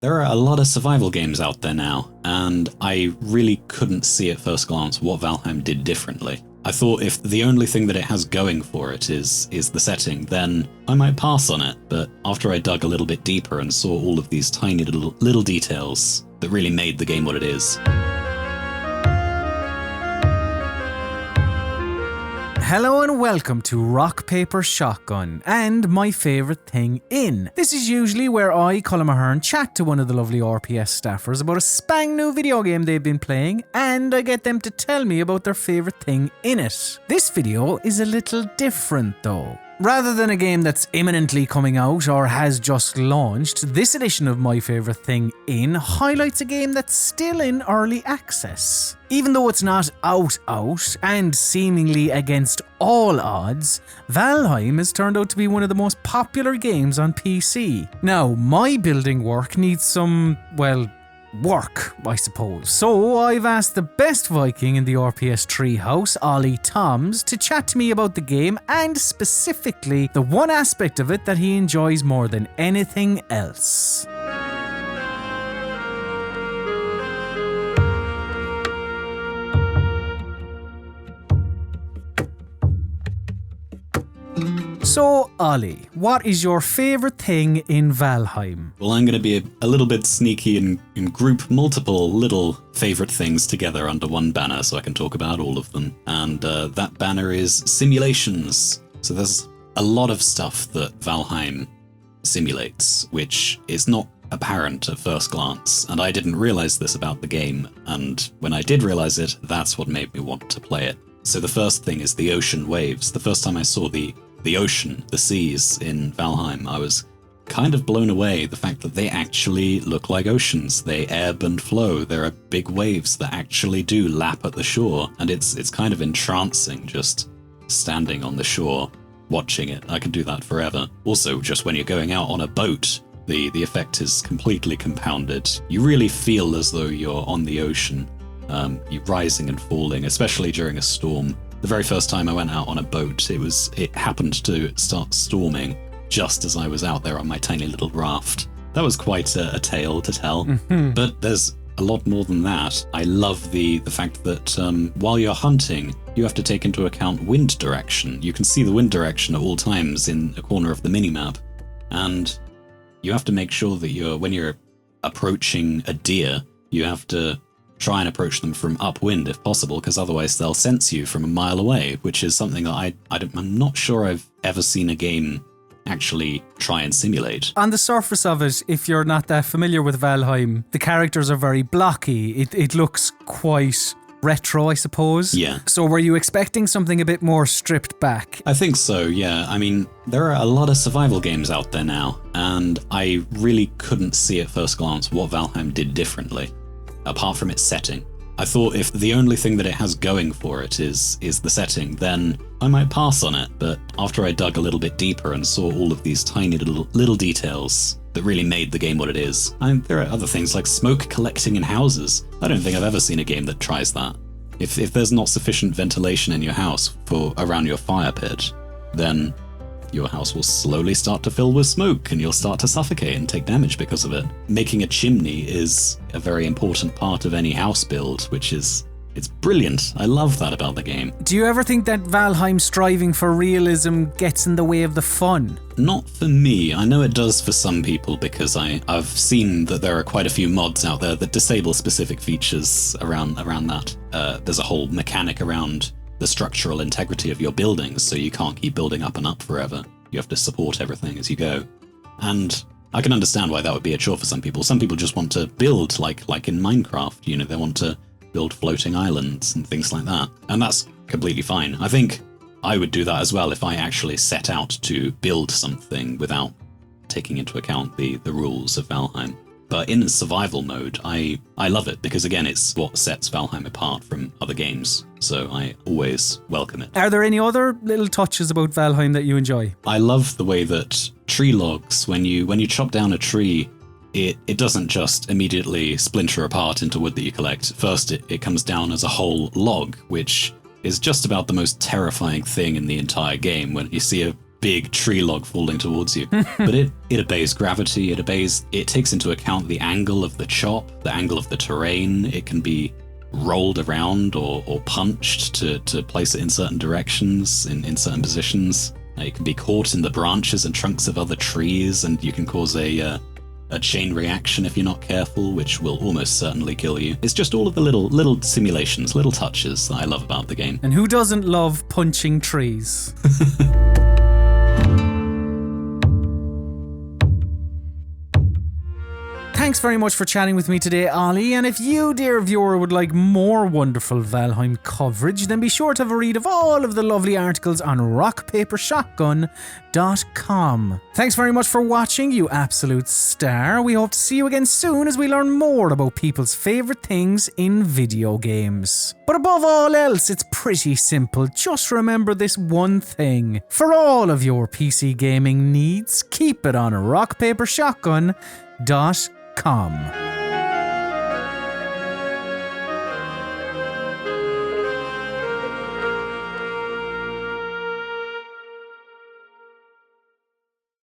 There are a lot of survival games out there now, and I really couldn't see at first glance what Valheim did differently. I thought if the only thing that it has going for it is the setting, then I might pass on it, but after I dug a little bit deeper and saw all of these tiny little details that really made the game what it is. Hello and welcome to Rock, Paper, Shotgun and My Favourite Thing In. This is usually where I, Colm, chat to one of the lovely RPS staffers about a spang new video game they've been playing, and I get them to tell me about their favourite thing in it. This video is a little different though. Rather than a game that's imminently coming out or has just launched, this edition of My Favourite Thing In highlights a game that's still in early access. Even though it's not out and seemingly against all odds, Valheim has turned out to be one of the most popular games on PC. Now, my building work needs some, work, I suppose. So I've asked the best Viking in the RPS treehouse, Ollie Toms, to chat to me about the game and specifically the one aspect of it that he enjoys more than anything else. So, Ollie, what is your favourite thing in Valheim? Well, I'm going to be a little bit sneaky and group multiple little favourite things together under one banner so I can talk about all of them. And that banner is simulations. So there's a lot of stuff that Valheim simulates, which is not apparent at first glance. And I didn't realise this about the game. And when I did realise it, that's what made me want to play it. So the first thing is the ocean waves. The first time I saw the ocean, the seas in Valheim, I was kind of blown away. The fact that they actually look like oceans. They ebb and flow. There are big waves that actually do lap at the shore. And it's kind of entrancing just standing on the shore, watching it. I could do that forever. Also, just when you're going out on a boat, the effect is completely compounded. You really feel as though you're on the ocean. You're rising and falling, especially during a storm. The very first time I went out on a boat, it happened to start storming just as I was out there on my tiny little raft. That was quite a tale to tell. Mm-hmm. But there's a lot more than that. I love the fact that while you're hunting, you have to take into account wind direction. You can see the wind direction at all times in a corner of the minimap. And you have to make sure that when you're approaching a deer, you have to try and approach them from upwind if possible, because otherwise they'll sense you from a mile away, which is something that I'm not sure I've ever seen a game actually try and simulate. On the surface of it, if you're not that familiar with Valheim, the characters are very blocky. It looks quite retro, I suppose. Yeah. So were you expecting something a bit more stripped back? I think so, yeah. I mean, there are a lot of survival games out there now, and I really couldn't see at first glance what Valheim did differently, apart from its setting. I thought if the only thing that it has going for it is the setting, then I might pass on it. But after I dug a little bit deeper and saw all of these tiny little details that really made the game what it is, there are other things like smoke collecting in houses. I don't think I've ever seen a game that tries that. If there's not sufficient ventilation in your house around your fire pit, then your house will slowly start to fill with smoke and you'll start to suffocate and take damage because of it. Making a chimney is a very important part of any house build, it's brilliant. I love that about the game. Do you ever think that Valheim striving for realism gets in the way of the fun? Not for me. I know it does for some people because I've seen that there are quite a few mods out there that disable specific features around that. There's a whole mechanic around the structural integrity of your buildings, so you can't keep building up and up forever. You have to support everything as you go. And I can understand why that would be a chore for some people. Some people just want to build like in Minecraft, they want to build floating islands and things like that. And that's completely fine. I think I would do that as well if I actually set out to build something without taking into account the rules of Valheim. But in survival mode, I love it because, again, it's what sets Valheim apart from other games. So I always welcome it. Are there any other little touches about Valheim that you enjoy? I love the way that tree logs, when you chop down a tree, it doesn't just immediately splinter apart into wood that you collect. First, it comes down as a whole log, which is just about the most terrifying thing in the entire game. When you see a big tree log falling towards you. But it obeys gravity, it takes into account the angle of the chop, the angle of the terrain. It can be rolled around or punched to place it in certain directions, in certain positions. It can be caught in the branches and trunks of other trees, and you can cause a chain reaction if you're not careful, which will almost certainly kill you. It's just all of the little simulations, little touches that I love about the game. And who doesn't love punching trees? Thanks very much for chatting with me today, Ollie. And if you, dear viewer, would like more wonderful Valheim coverage, then be sure to have a read of all of the lovely articles on rockpapershotgun.com. Thanks very much for watching, you absolute star. We hope to see you again soon as we learn more about people's favourite things in video games. But above all else, it's pretty simple. Just remember this one thing. For all of your PC gaming needs, keep it on rockpapershotgun.com.